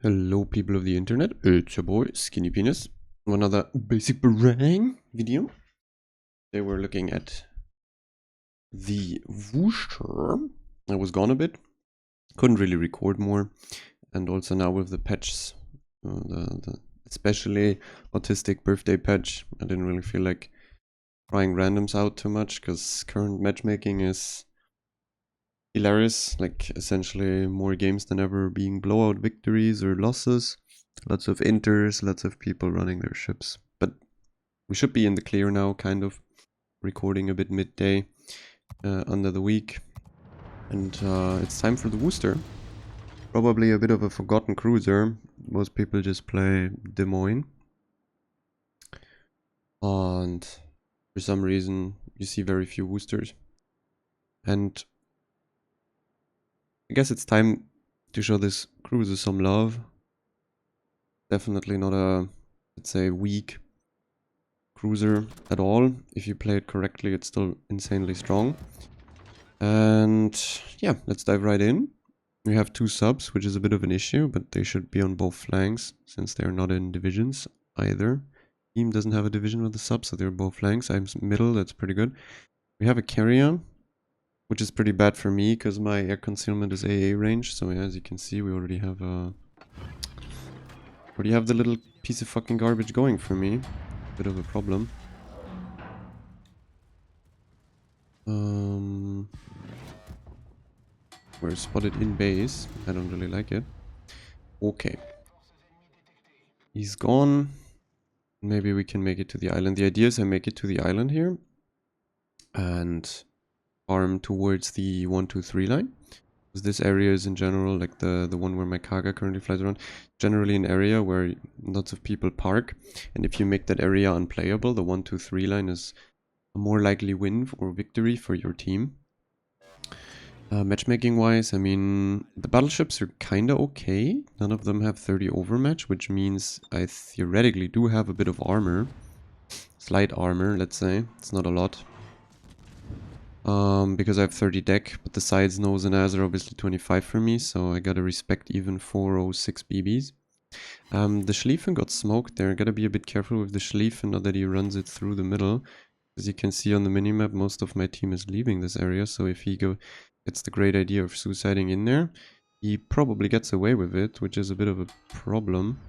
Hello people of the internet, it's your boy Skinny Penis. Another basic barang video. Today we're looking at the Wooster. I was gone a bit, couldn't really record more, and also now with the patches, the especially autistic birthday patch, I didn't really feel like trying randoms out too much because current matchmaking is hilarious, like essentially more games than ever being blowout victories or losses. Lots of inters, lots of people running their ships. But we should be in the clear now, kind of. Recording a bit midday under the week. And it's time for the Wooster. Probably a bit of a forgotten cruiser. Most people just play Des Moines. And for some reason, you see very few Woosters. And I guess it's time to show this cruiser some love. Definitely not a, let's say, weak cruiser at all. If you play it correctly, it's still insanely strong. And yeah, let's dive right in. We have two subs, which is a bit of an issue, but they should be on both flanks since they're not in divisions either. Team doesn't have a division with the sub, so they're both flanks. I'm middle, that's pretty good. We have a carrier, which is pretty bad for me because my air concealment is AA range. So yeah, as you can see, we already have the little piece of fucking garbage going for me. Bit of a problem. We're spotted in base. I don't really like it. Okay. He's gone. Maybe we can make it to the island. The idea is I make it to the island here and farm towards the 1-2-3 line. Because this area is in general, like the one where my Kaga currently flies around, generally an area where lots of people park. And if you make that area unplayable, the 1-2-3 line is a more likely win or victory for your team. Matchmaking wise, I mean, the battleships are kinda okay. None of them have 30 overmatch, which means I theoretically do have a bit of armor. Slight armor, let's say. It's not a lot. Because I have 30 deck, but the sides, nose and ass are obviously 25 for me, so I gotta respect even 406 BBs. The Schlieffen got smoked there. Gotta be a bit careful with the Schlieffen, not that he runs it through the middle. As you can see on the minimap, most of my team is leaving this area, so if he gets the great idea of suiciding in there, he probably gets away with it, which is a bit of a problem.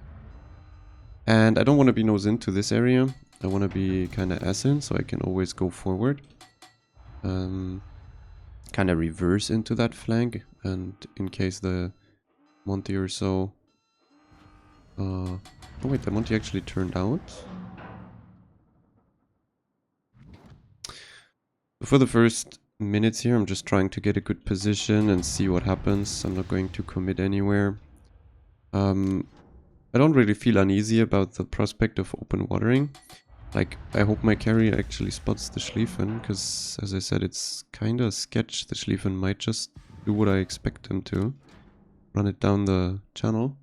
And I don't want to be nose into this area. I want to be kind of ass in, so I can always go forward. Kind of reverse into that flank, and in case the Monty or so... oh wait, the Monty actually turned out. For the first minutes here, I'm just trying to get a good position and see what happens. I'm not going to commit anywhere. I don't really feel uneasy about the prospect of open watering. Like, I hope my carrier actually spots the Schlieffen, because, as I said, it's kind of sketch. The Schlieffen might just do what I expect him to. Run it down the channel.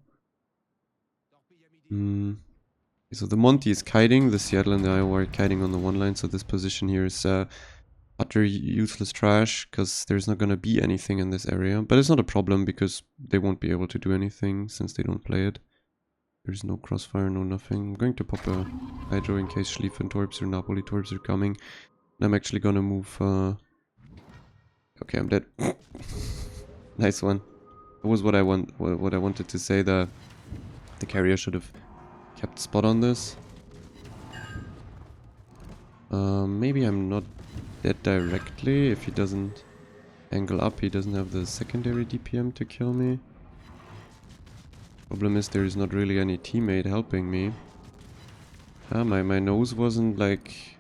So the Monty is kiting, the Seattle and the Iowa are kiting on the one line, so this position here is utter useless trash, because there's not going to be anything in this area. But it's not a problem, because they won't be able to do anything, since they don't play it. There's no crossfire, no nothing. I'm going to pop a hydro in case Schlieffen torps or Napoli torps are coming. And I'm actually gonna move... Okay, I'm dead. Nice one. That was what I wanted to say. The carrier should have kept spot on this. Maybe I'm not dead directly. If he doesn't angle up, he doesn't have the secondary DPM to kill me. Problem is there is not really any teammate helping me. My nose wasn't like...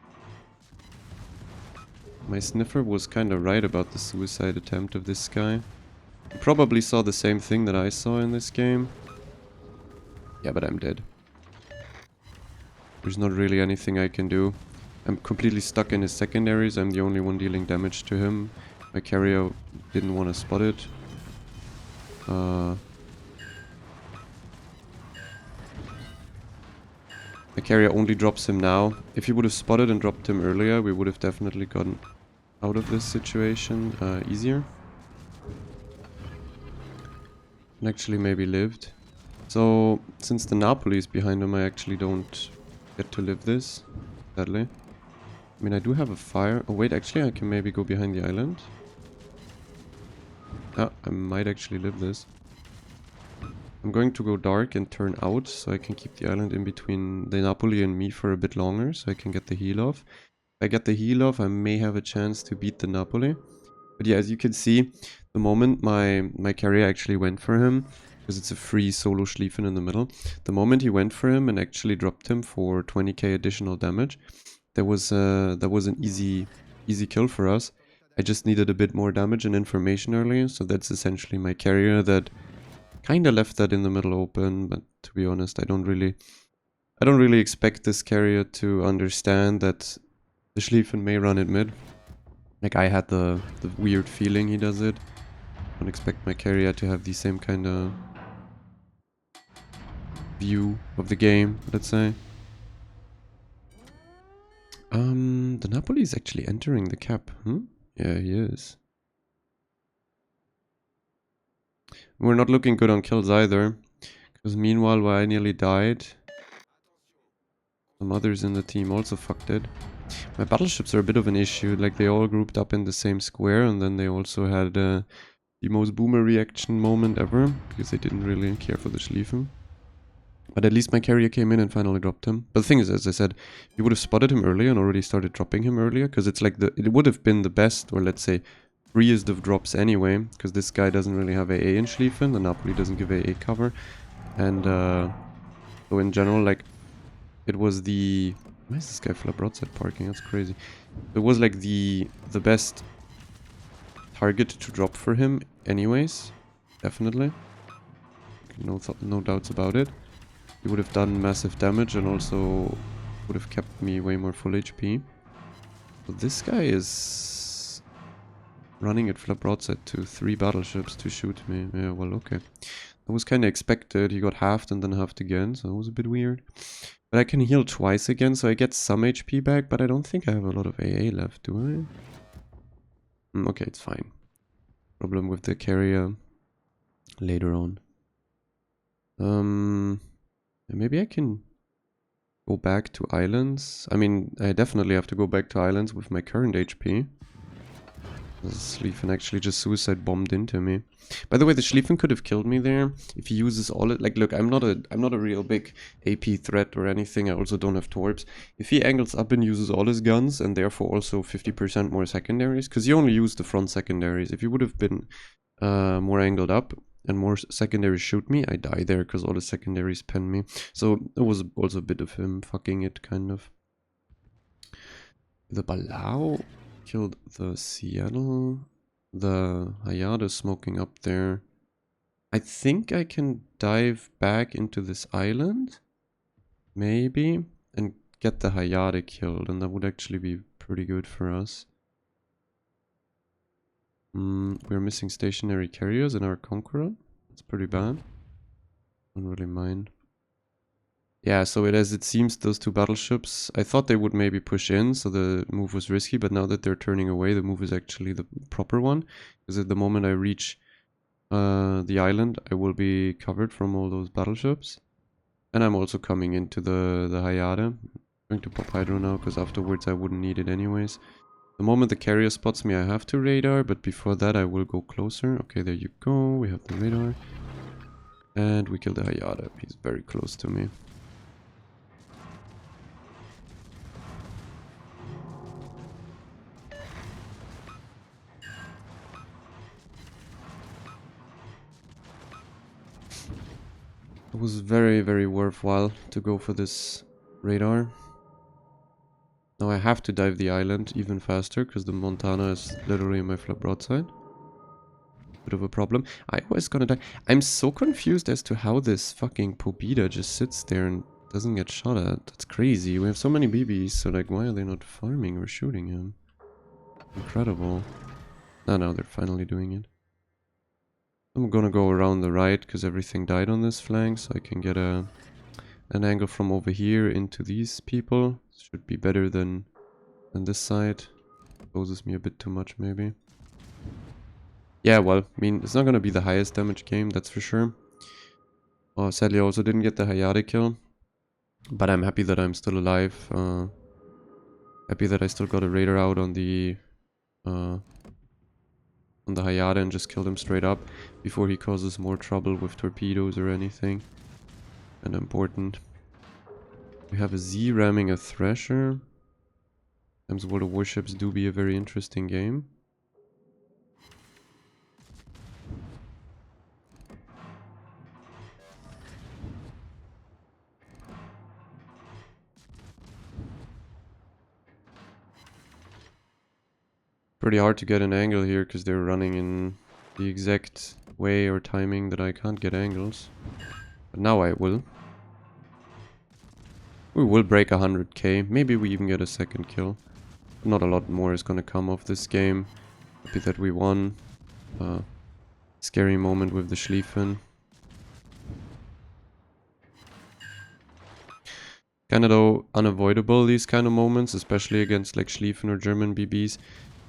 My sniffer was kind of right about the suicide attempt of this guy. He probably saw the same thing that I saw in this game. Yeah, but I'm dead. There's not really anything I can do. I'm completely stuck in his secondaries. I'm the only one dealing damage to him. My carrier didn't want to spot it. The carrier only drops him now. If he would have spotted and dropped him earlier, we would have definitely gotten out of this situation easier. And actually maybe lived. So, since the Napoli is behind him, I actually don't get to live this, sadly. I mean, I do have a fire. Oh, wait, actually, I can maybe go behind the island. Ah, I might actually live this. I'm going to go dark and turn out, so I can keep the island in between the Napoli and me for a bit longer, so I can get the heal off. If I get the heal off, I may have a chance to beat the Napoli. But yeah, as you can see, the moment my carrier actually went for him, because it's a free solo Schlieffen in the middle, the moment he went for him and actually dropped him for 20k additional damage, that was an easy kill for us. I just needed a bit more damage and information earlier, so that's essentially my carrier that kind of left that in the middle open. But to be honest, I don't really expect this carrier to understand that the Schlieffen may run it mid. Like, I had the weird feeling he does it. Don't expect my carrier to have the same kind of view of the game, let's say. The Napoli is actually entering the cap. Yeah, he is. We're not looking good on kills either. Because meanwhile, while I nearly died, some others in the team also fucked it. My battleships are a bit of an issue. Like, they all grouped up in the same square, and then they also had the most boomer reaction moment ever, because they didn't really care for the Schlieffen. But at least my carrier came in and finally dropped him. But the thing is, as I said, you would have spotted him earlier and already started dropping him earlier, because it's like it would have been the best, or let's say freest of drops anyway, because this guy doesn't really have AA in Schlieffen, the Napoli doesn't give AA cover, and so in general, like, it was the... Why is this guy flap broadside parking? That's crazy. It was like the best target to drop for him anyways, definitely. No doubts about it. He would have done massive damage and also would have kept me way more full HP. So this guy is running at flap broadside to 3 battleships to shoot me. Yeah, well, okay. That was kind of expected. He got halved and then halved again, so it was a bit weird. But I can heal twice again, so I get some HP back, but I don't think I have a lot of AA left, do I? Okay, it's fine. Problem with the carrier later on. Maybe I can go back to islands. I mean, I definitely have to go back to islands with my current HP. The Schlieffen actually just suicide bombed into me. By the way, the Schlieffen could have killed me there if he uses all it. Like, look, I'm not a real big AP threat or anything. I also don't have torps. If he angles up and uses all his guns and therefore also 50% more secondaries, because he only used the front secondaries. If he would have been more angled up and more secondaries shoot me, I die there because all the secondaries pen me. So it was also a bit of him fucking it, kind of. The Balao killed the Seattle. The Hayada smoking up there. I think I can dive back into this island, maybe, and get the Hayada killed, and that would actually be pretty good for us. We're missing stationary carriers in our Conqueror. That's pretty bad. Don't really mind. Yeah, so as it seems, those 2 battleships, I thought they would maybe push in, so the move was risky, but now that they're turning away, the move is actually the proper one. Because at the moment I reach the island, I will be covered from all those battleships. And I'm also coming into the Hayada. I'm going to pop Hydro now, because afterwards I wouldn't need it anyways. The moment the carrier spots me, I have to radar, but before that I will go closer. Okay, there you go, we have the radar. And we kill the Hayada, he's very close to me. It was very, very worthwhile to go for this radar. Now I have to dive the island even faster, because the Montana is literally in my flap broadside. Bit of a problem. I was gonna die. I'm so confused as to how this fucking Pobeda just sits there and doesn't get shot at. That's crazy. We have so many BBs, so like, why are they not farming or shooting him? Incredible. No, they're finally doing it. I'm gonna go around the right, because everything died on this flank, so I can get an angle from over here into these people. Should be better than this side. Exposes me a bit too much, maybe. Yeah, well, I mean, it's not gonna be the highest damage game, that's for sure. Oh, sadly I also didn't get the Hayate kill. But I'm happy that I'm still alive. Happy that I still got a raider out on the Hayate and just killed him straight up before he causes more trouble with torpedoes or anything. And important. We have a Z ramming a Thresher. Sometimes World of Warships do be a very interesting game. Pretty hard to get an angle here because they're running in the exact way or timing that I can't get angles. But now I will. We will break 100k. Maybe we even get a second kill. Not a lot more is gonna come of this game. Happy that we won. Scary moment with the Schlieffen. Kinda though unavoidable, these kind of moments, especially against like Schlieffen or German BBs.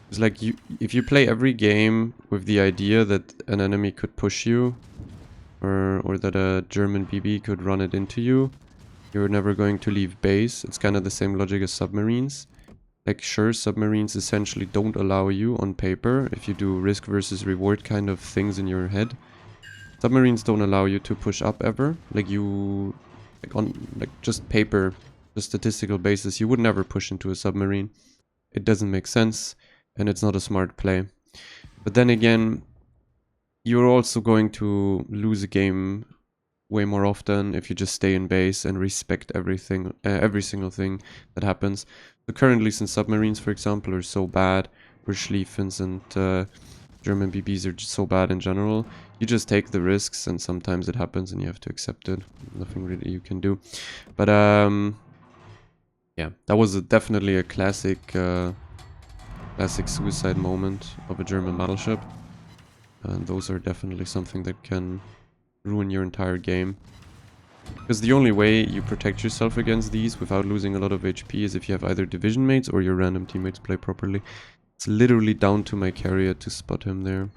It's like if you play every game with the idea that an enemy could push you or that a German BB could run it into you, you're never going to leave base. It's kind of the same logic as submarines. Like sure, submarines essentially don't allow you on paper, if you do risk versus reward kind of things in your head. Submarines don't allow you to push up ever. Like you, like on like just paper, the statistical basis, you would never push into a submarine. It doesn't make sense. And it's not a smart play. But then again, you're also going to lose a game way more often if you just stay in base and respect everything, every single thing that happens. So currently, since submarines, for example, are so bad, or Schlieffens and German BBs are just so bad in general, you just take the risks and sometimes it happens and you have to accept it. Nothing really you can do. But yeah, that was definitely a classic suicide moment of a German battleship, and those are definitely something that can ruin your entire game, because the only way you protect yourself against these without losing a lot of HP is if you have either division mates or your random teammates play properly. It's literally down to my carrier to spot him there.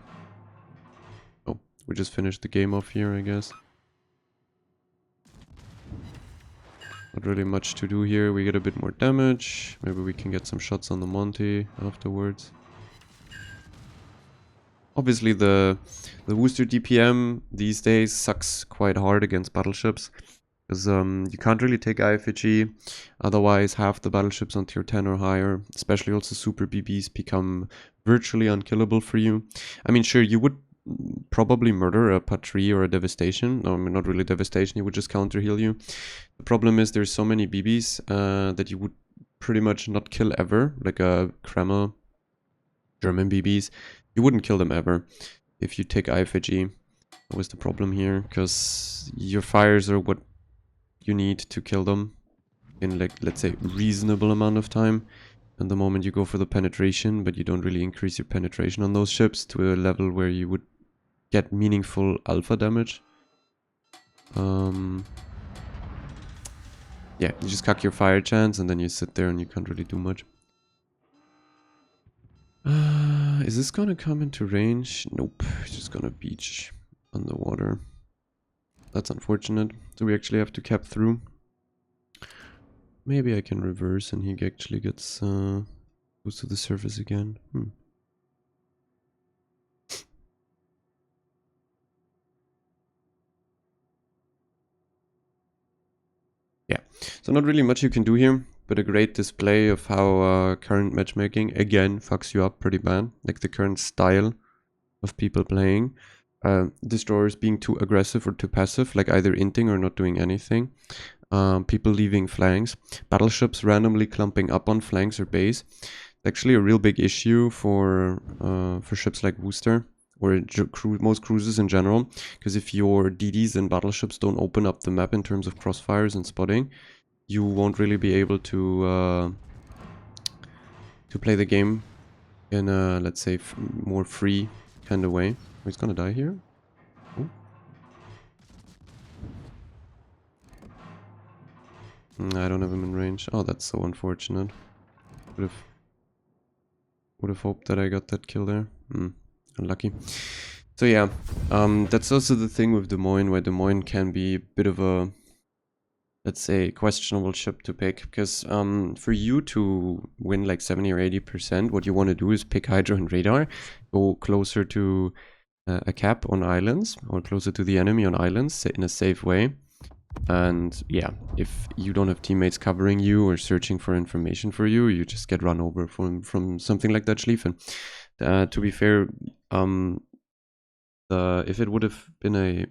Oh, we just finished the game off here, I guess. Not really much to do here. We get a bit more damage. Maybe we can get some shots on the Monty afterwards. Obviously the Wooster DPM these days sucks quite hard against battleships, because you can't really take IFHE, otherwise half the battleships on tier 10 or higher, especially also super BBs, become virtually unkillable for you. I mean, sure, you would probably murder a Patrie or a Devastation. No, I mean, not really Devastation, you would just counter heal you. The problem is there's so many BBs that you would pretty much not kill ever, like a Kreml, German BBs. You wouldn't kill them ever if you take IFHE. That was the problem here, because your fires are what you need to kill them in, like, let's say, reasonable amount of time. And the moment you go for the penetration, but you don't really increase your penetration on those ships to a level where you would get meaningful alpha damage. Yeah, you just cuck your fire chance and then you sit there and you can't really do much. Is this gonna come into range? Nope, it's just gonna beach on the water. That's unfortunate. So we actually have to cap through. Maybe I can reverse and he actually gets goes to the surface again. Yeah, so not really much you can do here, but a great display of how current matchmaking again fucks you up pretty bad. Like the current style of people playing. Destroyers being too aggressive or too passive, like either inting or not doing anything. People leaving flanks. Battleships randomly clumping up on flanks or base. It's actually a real big issue for ships like Wooster or most cruisers in general, because if your DDs and battleships don't open up the map in terms of crossfires and spotting, you won't really be able to play the game in a, let's say, more free kind of way. Oh, he's gonna die here. Oh. I don't have him in range. Oh, that's so unfortunate. Would have hoped that I got that kill there. Unlucky. So yeah, that's also the thing with Des Moines, where Des Moines can be a bit of a, let's say, questionable ship to pick, because for you to win like 70 or 80%, what you want to do is pick Hydro and Radar, go closer to a cap on islands, or closer to the enemy on islands in a safe way. And yeah, if you don't have teammates covering you or searching for information for you, you just get run over from something like that Schlieffen. To be fair, if it would have been a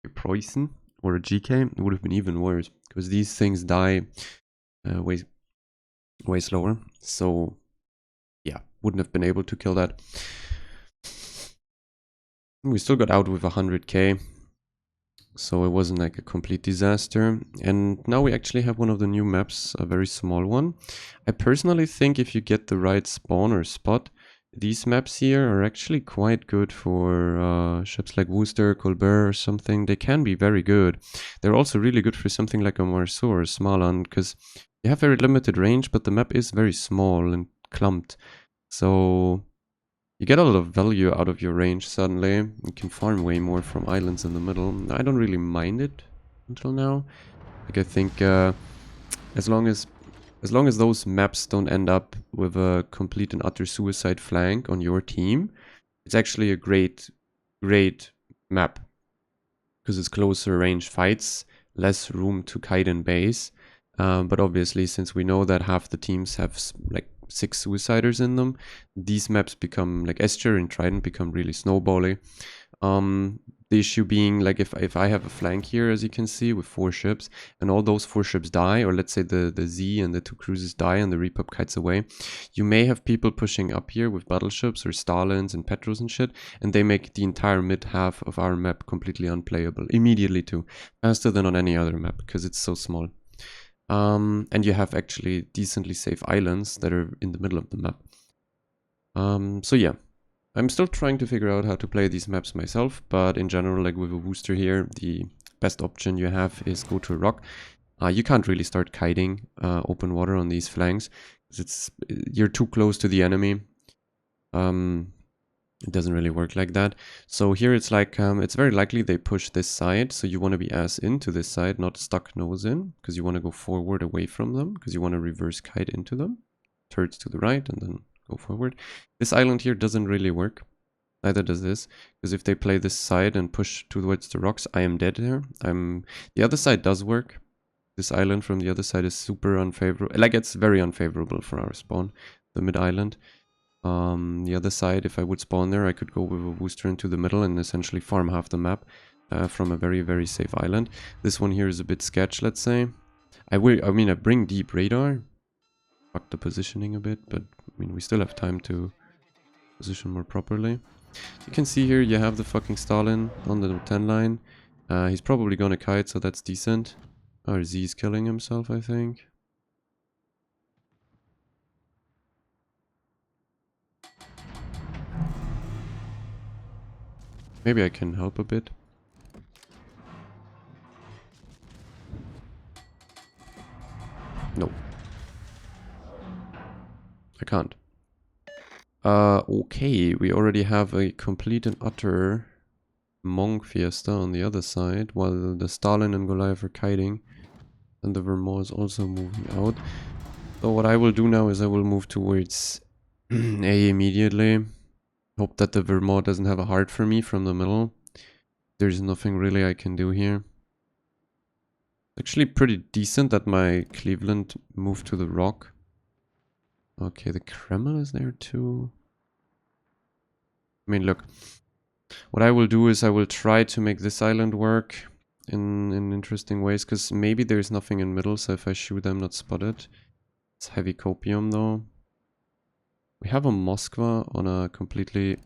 Preußen or a GK, it would have been even worse, because these things die way slower. So yeah, wouldn't have been able to kill that. We still got out with 100k, so it wasn't like a complete disaster. And now we actually have one of the new maps, a very small one. I personally think if you get the right spawn or spot, these maps here are actually quite good for ships like Wooster, Colbert or something. They can be very good. They're also really good for something like a Marceau or Smaland, because you have very limited range, but the map is very small and clumped. So you get a lot of value out of your range suddenly. You can farm way more from islands in the middle. I don't really mind it until now. Like, I think as long as those maps don't end up with a complete and utter suicide flank on your team, it's actually a great map, because it's closer range fights, less room to kite in base. But obviously, since we know that half the teams have like 6 suiciders in them, these maps become, like Escher and Trident, become really snowbally. The issue being, like, if I have a flank here, as you can see, with 4 ships, and all those 4 ships die, or let's say the Z and the 2 cruisers die and the repop kites away, you may have people pushing up here with battleships or Stalins and Petros and shit, and they make the entire mid half of our map completely unplayable immediately too, faster than on any other map, because it's so small. And you have actually decently safe islands that are in the middle of the map. So yeah, I'm still trying to figure out how to play these maps myself, but in general, like with a Wooster here, the best option you have is go to a rock. You can't really start kiting open water on these flanks, because you're too close to the enemy. It doesn't really work like that. So here it's like, it's very likely they push this side, so you want to be ass into this side, not stuck nose in, because you want to go forward away from them, because you want to reverse kite into them. Turrets to the right and then go forward. This island here doesn't really work. Neither does this, because if they play this side and push towards the rocks, I am dead here. The other side does work. This island from the other side is super unfavorable. Like, it's very unfavorable for our spawn, the mid island. The other side, if I would spawn there, I could go with a Wooster into the middle and essentially farm half the map from a very, very safe island. This one here is a bit sketch, let's say. I bring deep radar. Fuck the positioning a bit, but I mean, we still have time to position more properly. You can see here you have the fucking Stalin on the 10 line. He's probably gonna kite, so that's decent. Or Z's killing himself, I think. Maybe I can help a bit. No. I can't. Okay, we already have a complete and utter Monk Fiesta on the other side, while the Stalin and Goliath are kiting, and the Vermont is also moving out. So what I will do now is I will move towards A immediately. Hope that the Vermont doesn't have a heart for me from the middle. There's nothing really I can do here. Actually pretty decent that my Cleveland moved to the rock. Okay, the Kremlin is there too. I mean, look. What I will do is I will try to make this island work in interesting ways, because maybe there's nothing in middle, so if I shoot I'm not spotted. It's heavy copium though. We have a Moskva on a completely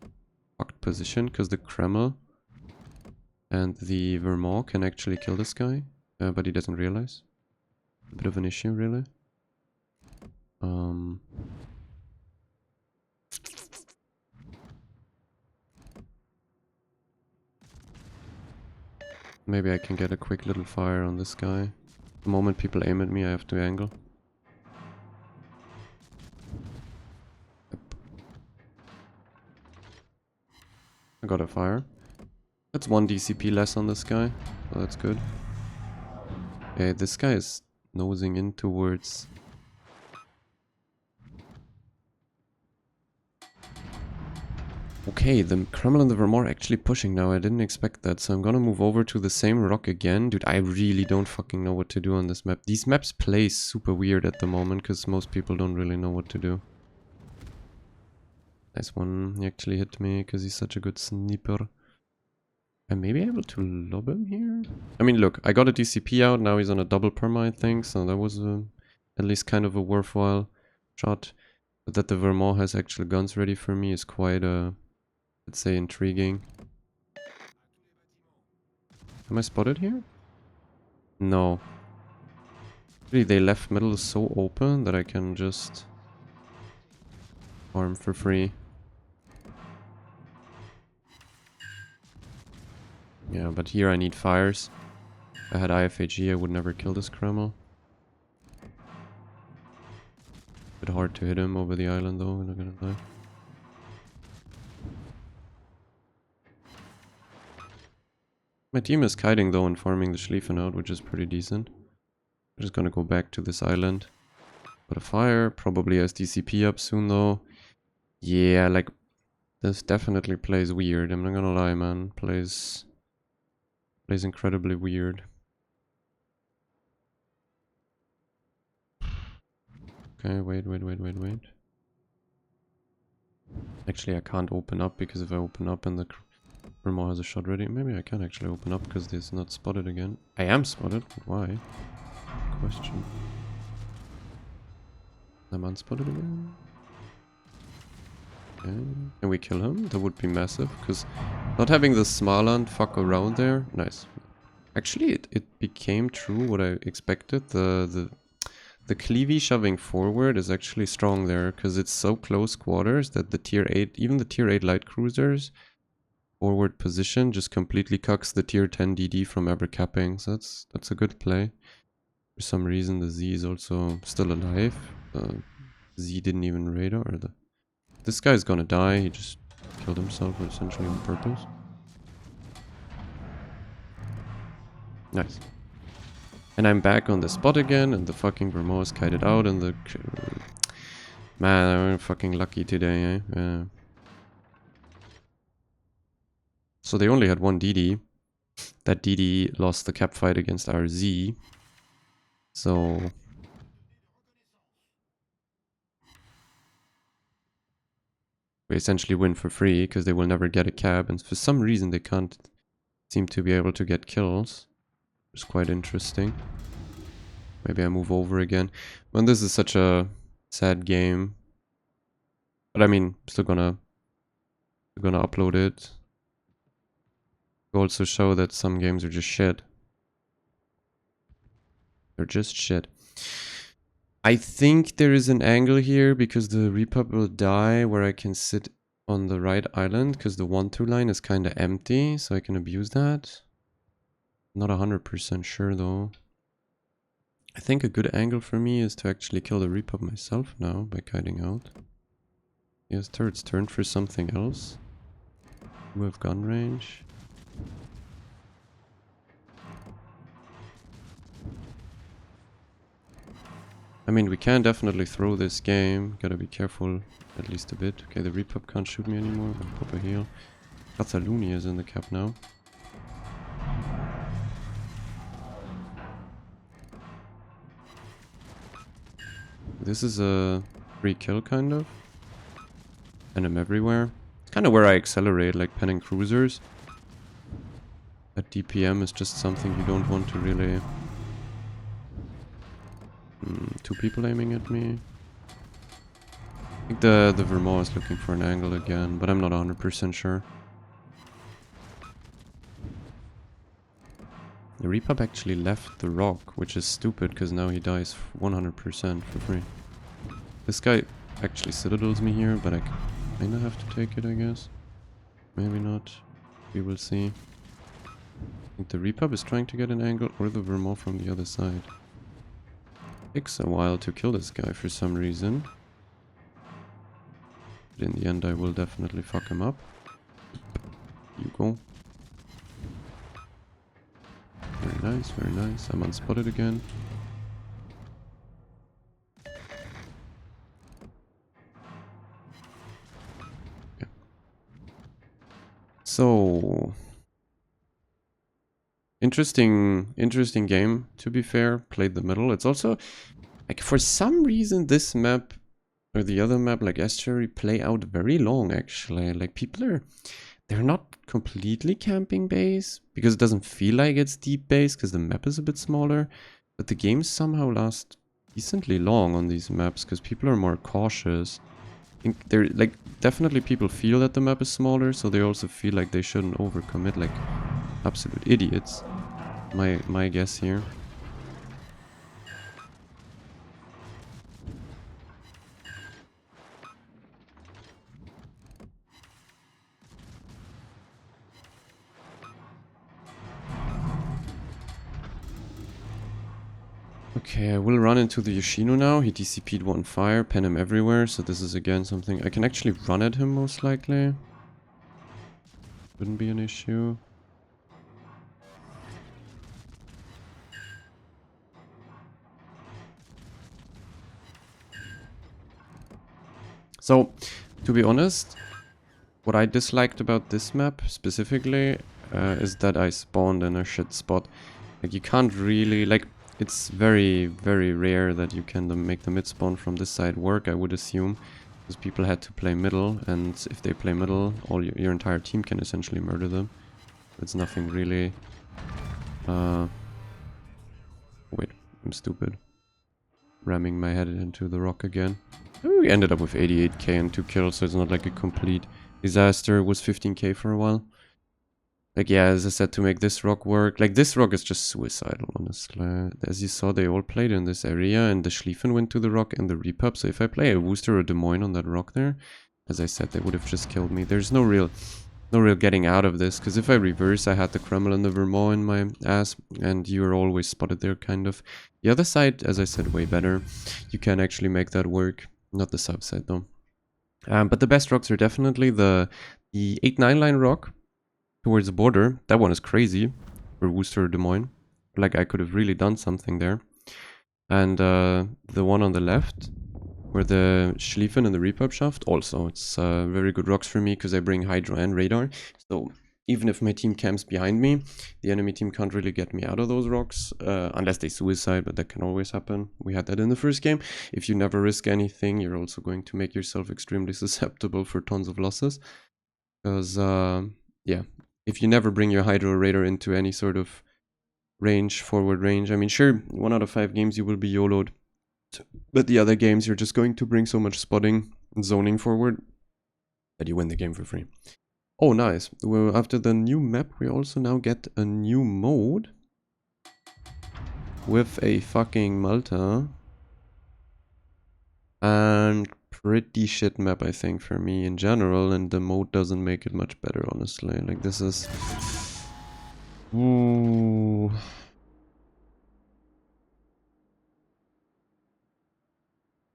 fucked position, because the Kreml and the Vermont can actually kill this guy, but he doesn't realize. A bit of an issue, really. Maybe I can get a quick little fire on this guy. The moment people aim at me, I have to angle. Yep. I got a fire. That's 1 DCP less on this guy, so that's good. Okay, this guy is nosing in towards... Okay, the Kreml and the Vermor are actually pushing now. I didn't expect that, so I'm gonna move over to the same rock again. Dude, I really don't fucking know what to do on this map. These maps play super weird at the moment, because most people don't really know what to do. Nice one. He actually hit me, because he's such a good sniper. I may be able to lob him here? I mean, look, I got a DCP out, now he's on a double perma, I think, so that was at least kind of a worthwhile shot. But that the Vermont has actual guns ready for me is quite, let's say, intriguing. Am I spotted here? No. Really, they left middle so open that I can just farm for free. Yeah, but here I need fires. If I had IFAG, I would never kill this Kreml. Bit hard to hit him over the island though, we're not gonna die. My team is kiting though and farming the Schlieffen out, which is pretty decent. I'm just gonna go back to this island. Put a fire, probably has DCP up soon though. Yeah, like, this definitely plays weird, I'm not gonna lie, man. Plays incredibly weird. Okay, wait. Actually, I can't open up, because if I open up and the Vermont has a shot ready, maybe I can actually open up, because this is not spotted again. I am spotted, but why? Question. I'm unspotted again. Okay. Can we kill him? That would be massive, because not having the Smaland fuck around there. Nice. Actually, it became true what I expected. The Cleavy shoving forward is actually strong there, because it's so close quarters that the tier 8, even the tier 8 light cruisers, forward position just completely cucks the tier 10 DD from ever capping. So that's a good play. For some reason, the Z is also still alive. Z didn't even radar, or this guy's gonna die. He just killed himself essentially on purpose. Nice. And I'm back on the spot again, and the fucking Vermont is kited out, and the... Man, I'm fucking lucky today, eh? So they only had one DD. That DD lost the cap fight against RZ. So... we essentially win for free, because they will never get a cap, and for some reason they can't seem to be able to get kills. It's quite interesting. Maybe I move over again. Well, this is such a sad game. But I mean, still gonna upload it. To also show that some games are just shit. They're just shit. I think there is an angle here, because the Repub will die where I can sit on the right island, because the 1-2 line is kind of empty, so I can abuse that. Not 100% sure though. I think a good angle for me is to actually kill the Repub myself now by kiting out. Yes, turret's turned for something else. We have gun range. I mean, we can definitely throw this game. Gotta be careful at least a bit. Okay, the Repub can't shoot me anymore. I'll pop a heal. Cathaluni is in the cap now. This is a free kill, kind of. And I'm everywhere. It's kind of where I accelerate, like penning cruisers. That DPM is just something you don't want to really... two people aiming at me. I think the Vermont is looking for an angle again, but I'm not 100% sure. The Repub actually left the rock, which is stupid, because now he dies 100% for free. This guy actually citadels me here, but I kinda have to take it, I guess. Maybe not. We will see. I think the Repub is trying to get an angle, or the Vermont from the other side. Takes a while to kill this guy for some reason. But in the end I will definitely fuck him up. You go. Very nice, very nice. I'm unspotted again. Yeah. So interesting game, to be fair. Played the middle. It's also like for some reason this map or the other map like Estuary play out very long actually. Like they're not completely camping base because it doesn't feel like it's deep base because the map is a bit smaller, but the games somehow last decently long on these maps because people are more cautious. I think they're like definitely people feel that the map is smaller, so they also feel like they shouldn't overcommit like absolute idiots. My guess here. Okay, I will run into the Yoshino now. He DCP'd one fire, pen him everywhere, so this is again something I can actually run at him most likely. Wouldn't be an issue. So, to be honest, what I disliked about this map specifically is that I spawned in a shit spot. Like you can't really, like it's very, very rare that you can make the mid spawn from this side work, I would assume. Because people had to play middle, and if they play middle, all your entire team can essentially murder them. It's nothing really... Wait, I'm stupid. Ramming my head into the rock again. We ended up with 88k and 2 kills, so it's not like a complete disaster. It was 15k for a while. Like, yeah, as I said, to make this rock work, like, this rock is just suicidal, honestly. As you saw, they all played in this area, and the Schlieffen went to the rock and the repub, so if I play a Wooster or a Des Moines on that rock there, as I said, they would have just killed me. There's no real getting out of this, because if I reverse, I had the Kreml and the Vermont in my ass, and you're always spotted there, kind of. The other side, as I said, way better. You can actually make that work. Not the sub side, though. But the best rocks are definitely the 8-9 line rock towards the border. That one is crazy for Wooster or Des Moines. Like, I could have really done something there. And the one on the left, where the Schlieffen and the repub shaft, also, it's very good rocks for me because I bring Hydro and Radar. So even if my team camps behind me, the enemy team can't really get me out of those rocks, unless they suicide, but that can always happen. We had that in the first game. If you never risk anything, you're also going to make yourself extremely susceptible for tons of losses. Because, yeah, if you never bring your Hydro or Radar into any sort of range, forward range, I mean, sure, 1 out of 5 games you will be YOLO'd, but the other games you're just going to bring so much spotting and zoning forward that you win the game for free. Oh, nice. Well, after the new map, we also now get a new mode with a fucking Malta. And pretty shit map, I think, for me in general, and the mode doesn't make it much better, honestly. Like, this is... Ooh...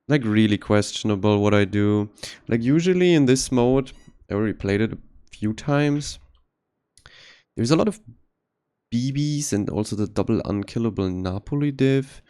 Like, really questionable what I do. Like, usually in this mode, I already played it a few times. There's a lot of BBs and also the double unkillable Napoli div.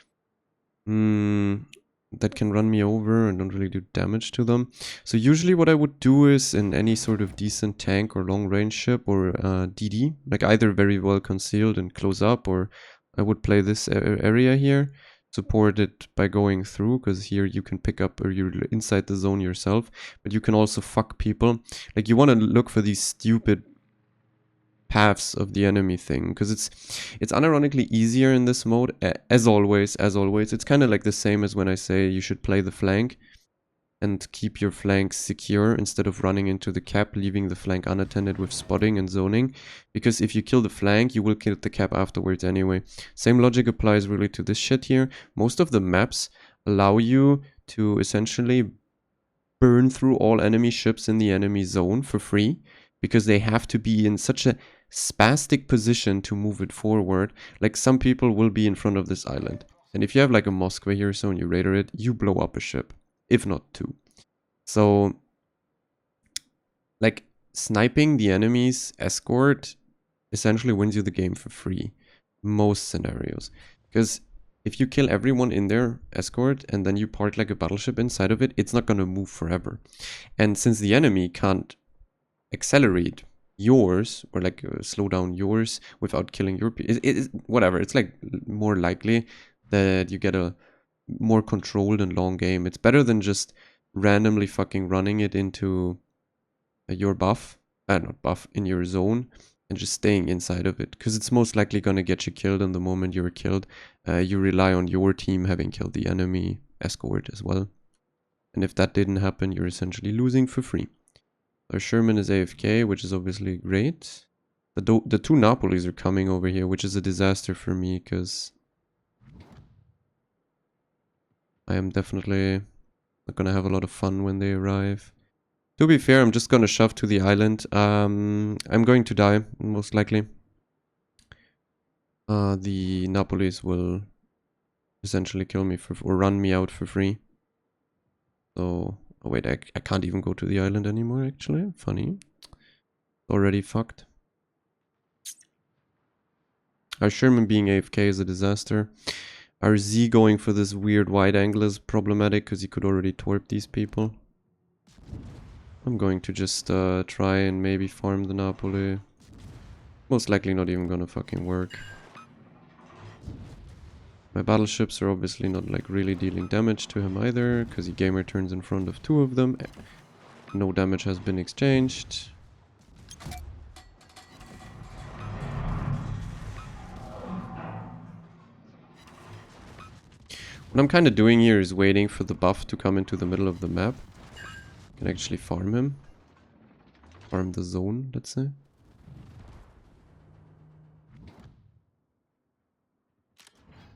That can run me over and don't really do damage to them. So usually what I would do is in any sort of decent tank or long range ship or DD, like either very well concealed and close up, or I would play this area here, support it by going through, because here you can pick up or you're inside the zone yourself, but you can also fuck people. Like, you want to look for these stupid paths of the enemy thing, because it's unironically easier in this mode, as always. It's kind of like the same as when I say you should play the flank and keep your flanks secure instead of running into the cap, leaving the flank unattended with spotting and zoning, because if you kill the flank, you will kill the cap afterwards anyway. Same logic applies really to this shit here. Most of the maps allow you to essentially burn through all enemy ships in the enemy zone for free, because they have to be in such a spastic position to move it forward. Like, some people will be in front of this island, and if you have like a Moskva here or so and you radar it, you blow up a ship, if not 2. So, like, sniping the enemy's escort essentially wins you the game for free. most scenarios. Because if you kill everyone in their escort and then you park like a battleship inside of it, it's not going to move forever. And since the enemy can't accelerate yours or like slow down yours without killing your whatever, it's like more likely that you get a more controlled and long game. It's better than just randomly fucking running it into your buff, not buff, in your zone and just staying inside of it, because it's most likely gonna get you killed. And the moment you're killed, you rely on your team having killed the enemy escort as well. And if that didn't happen, you're essentially losing for free. Our Sherman is AFK, which is obviously great. The two Napolis are coming over here, which is a disaster for me, because I am definitely not gonna have a lot of fun when they arrive. To be fair, I'm just gonna shove to the island. I'm going to die, most likely. The Napolis will essentially kill me or run me out for free. So, oh wait, I can't even go to the island anymore, actually. Funny. Already fucked. Our Sherman being AFK is a disaster. Our Z going for this weird wide angle is problematic because he could already torp these people. I'm going to just try and maybe farm the Napoli. Most likely not even gonna fucking work. My battleships are obviously not like really dealing damage to him either, because he gamer turns in front of two of them. No damage has been exchanged. What I'm kind of doing here is waiting for the buff to come into the middle of the map. I can actually farm him. Farm the zone, let's say.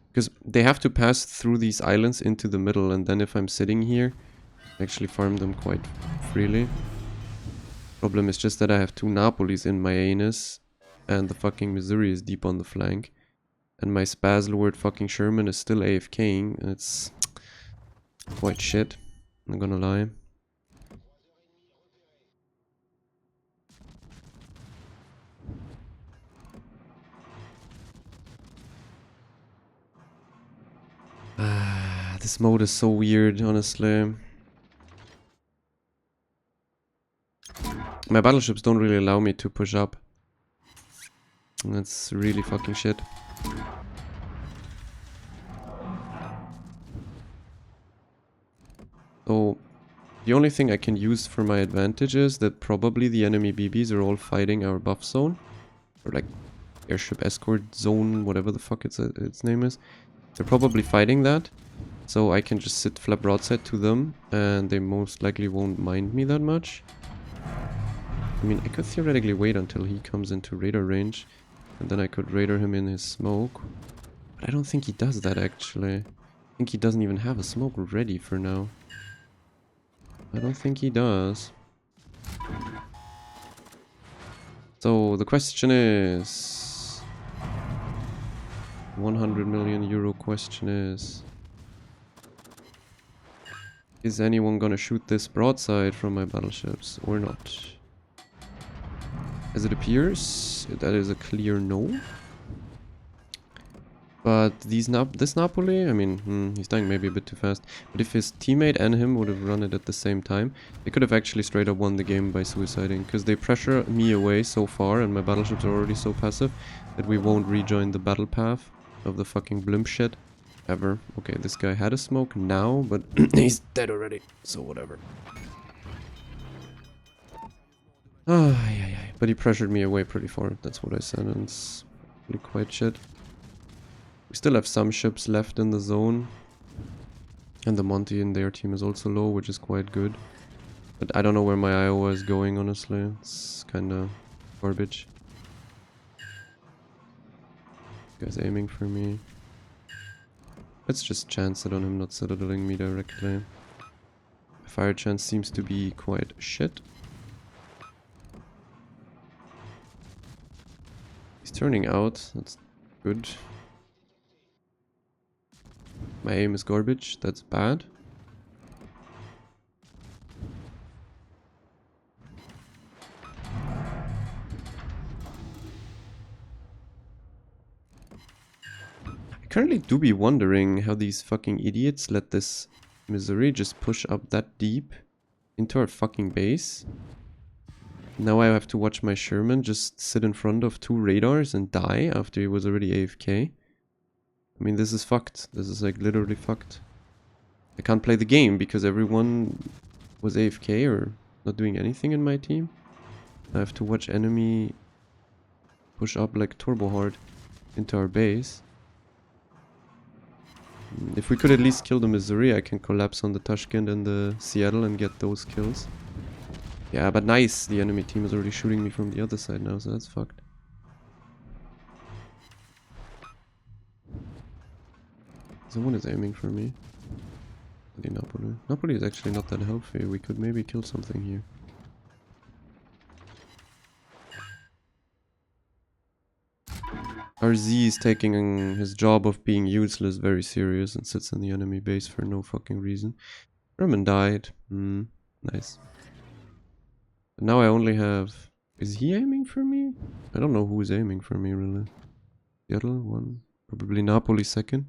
Because they have to pass through these islands into the middle, and then if I'm sitting here, I actually farm them quite freely. Problem is just that I have two Napolis in my anus, and the fucking Missouri is deep on the flank. And my Spaz Lord fucking Sherman is still AFKing, and it's quite shit, I'm not gonna lie. This mode is so weird, honestly. My battleships don't really allow me to push up. And that's really fucking shit. So, the only thing I can use for my advantage is that probably the enemy BBs are all fighting our buff zone. Or like, airship escort zone, whatever the fuck its name is. They're probably fighting that. So I can just sit flap broadside to them, and they most likely won't mind me that much. I mean, I could theoretically wait until he comes into radar range, and then I could radar him in his smoke. But I don't think he does that, actually. I think he doesn't even have a smoke ready for now. I don't think he does. So the question is... 100 million euro question is anyone gonna shoot this broadside from my battleships or not? As it appears, that is a clear no. But this Napoli, I mean, he's dying maybe a bit too fast. But if his teammate and him would have run it at the same time, they could have actually straight up won the game by suiciding. Because they pressure me away so far, and my battleships are already so passive that we won't rejoin the battle path of the fucking blimp shit. Ever. Okay, this guy had a smoke now, but he's dead already, so whatever. But he pressured me away pretty far, that's what I said, and it's really quite shit. We still have some ships left in the zone. And the Monty in their team is also low, which is quite good. But I don't know where my Iowa is going, honestly. It's kinda garbage. This guy's aiming for me. Let's just chance it on him not citadeling me directly. Fire chance seems to be quite shit. He's turning out, that's good. My aim is garbage, that's bad. currently do be wondering how these fucking idiots let this misery just push up that deep into our fucking base. Now I have to watch my Sherman just sit in front of 2 radars and die after he was already AFK. I mean, this is fucked. This is like literally fucked. I can't play the game because everyone was AFK or not doing anything in my team. I have to watch enemy push up like turbo hard into our base. If we could at least kill the Missouri, I can collapse on the Tashkent and the Seattle and get those kills. Yeah, but nice. The enemy team is already shooting me from the other side now, so that's fucked. Someone is aiming for me. Napoli. Napoli is actually not that healthy. We could maybe kill something here. RZ is taking his job of being useless very serious and sits in the enemy base for no fucking reason. German died. Nice. But now I only have... Is he aiming for me? I don't know who is aiming for me really. Seattle, one. Probably Napoli second.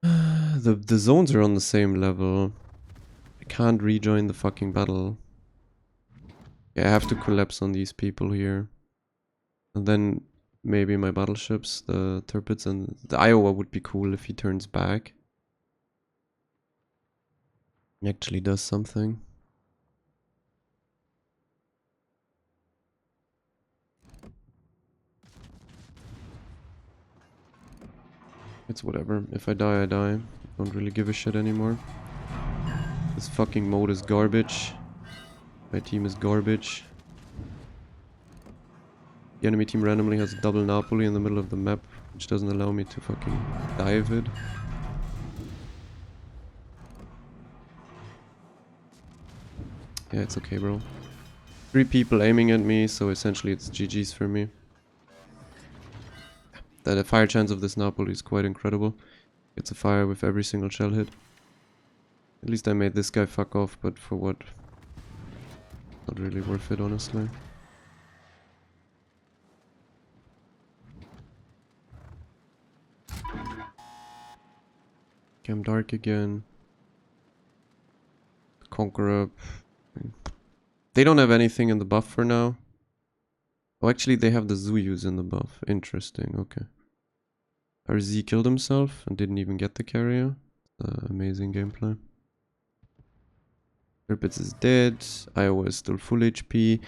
The zones are on the same level. I can't rejoin the fucking battle. Yeah, I have to collapse on these people here. And then maybe my battleships, the Tirpitz and the Iowa would be cool if he turns back. He actually does something. It's whatever. If I die, I die. Don't really give a shit anymore. This fucking mode is garbage. My team is garbage. The enemy team randomly has a double Napoli in the middle of the map, which doesn't allow me to fucking dive it. Yeah, it's okay, bro. 3 people aiming at me, so essentially it's GG's for me. The fire chance of this Napoli is quite incredible. Gets a fire with every single shell hit. At least I made this guy fuck off, but for what? Not really worth it, honestly. Okay, I'm dark again. Conqueror. They don't have anything in the buff for now. Oh, actually they have the Zuyus in the buff. Interesting, okay. RZ killed himself and didn't even get the carrier. Amazing gameplay. Tirpitz is dead. Iowa is still full HP.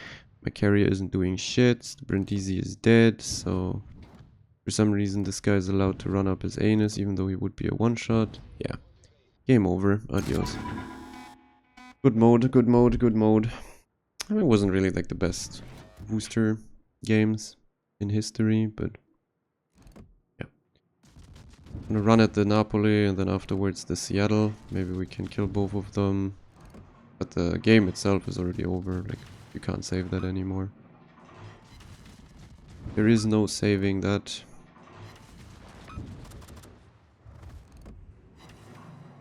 My carrier isn't doing shit. The Brindisi is dead, so... For some reason this guy is allowed to run up his anus even though he would be a one-shot. Yeah. Game over. Adios. Good mode, good mode, good mode. I mean, it wasn't really like the best Wooster games in history, but... Yeah. I'm gonna run at the Napoli and then afterwards the Seattle. Maybe we can kill both of them. But the game itself is already over. Like, you can't save that anymore. There is no saving that.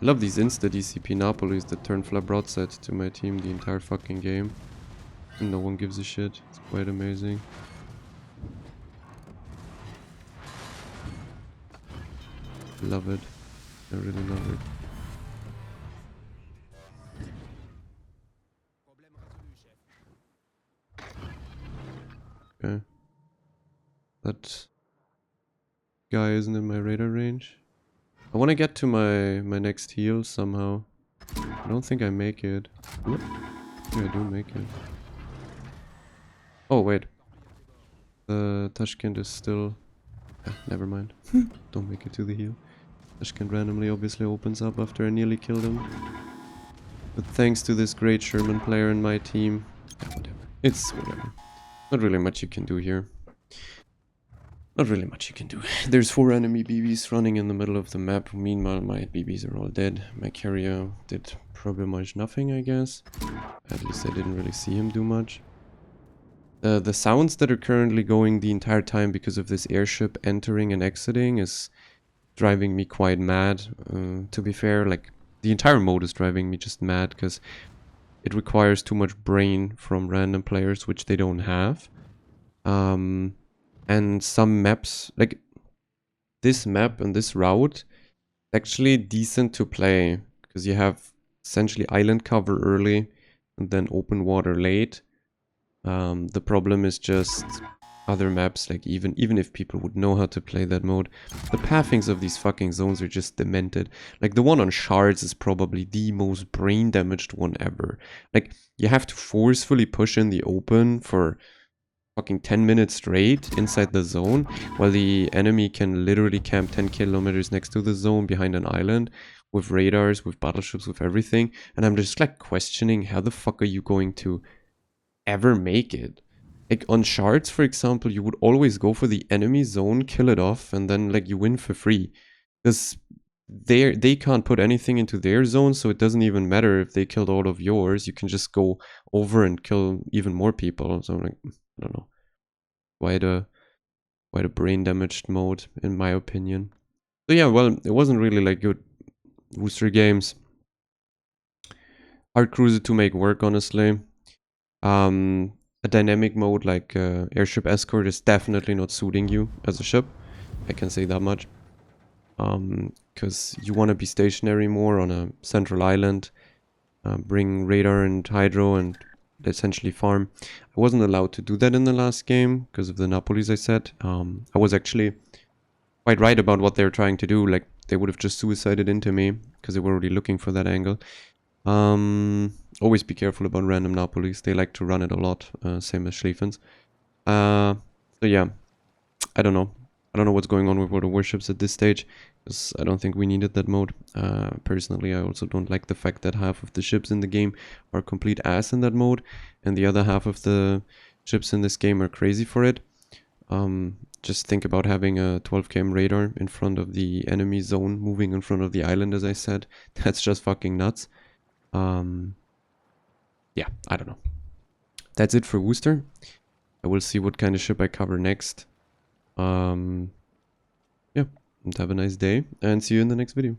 I love these insta-DCP Napolis that turn flat broadside to my team the entire fucking game. And no one gives a shit. It's quite amazing. Love it. I really love it. Okay. That guy isn't in my radar range. I want to get to my next heal somehow. I don't think I make it. Yeah, I do make it. Oh, wait. The Tashkent is still... never mind. Don't make it to the heal. Tashkent randomly obviously opens up after I nearly killed him. But thanks to this great Sherman player in my team... whatever. It's whatever. Not really much you can do here. Not really much you can do. There's 4 enemy BBs running in the middle of the map. Meanwhile, my BBs are all dead. My carrier did probably much nothing, I guess. At least I didn't really see him do much. The sounds that are currently going the entire time because of this airship entering and exiting is driving me quite mad. To be fair, like, the entire mode is driving me just mad because it requires too much brain from random players, which they don't have. And some maps, like, this map and this route actually decent to play because you have essentially island cover early and then open water late. The problem is just other maps, like even if people would know how to play that mode, the pathings of these fucking zones are just demented. Like the one on shards is probably the most brain damaged one ever. Like you have to forcefully push in the open for fucking 10 minutes straight inside the zone, while the enemy can literally camp 10 kilometers next to the zone behind an island with radars, with battleships, with everything. And I'm just like questioning, how the fuck are you going to ever make it? Like on shards, for example, you would always go for the enemy zone, kill it off, and then like you win for free. Because they can't put anything into their zone, so it doesn't even matter if they killed all of yours. You can just go over and kill even more people. So like, I don't know. Quite a brain damaged mode, in my opinion. So yeah, well, it wasn't really like good Wooster games. Hard cruiser to make work, honestly. A dynamic mode like Airship Escort is definitely not suiting you as a ship. I can say that much. Because you want to be stationary more on a central island, bring radar and hydro and essentially farm. I wasn't allowed to do that in the last game because of the Napolis I said. I was actually quite right about what they were trying to do. Like they would have just suicided into me because they were already looking for that angle. Always be careful about random Napolis. They like to run it a lot, same as Schlieffens. So yeah, I don't know. I don't know what's going on with World of Warships at this stage, because I don't think we needed that mode. Personally, I also don't like the fact that half of the ships in the game are complete ass in that mode, and the other half of the ships in this game are crazy for it. Just think about having a 12 km radar in front of the enemy zone, moving in front of the island, as I said. That's just fucking nuts. Yeah, I don't know. That's it for Wooster. I will see what kind of ship I cover next. Yeah, and have a nice day, and see you in the next video.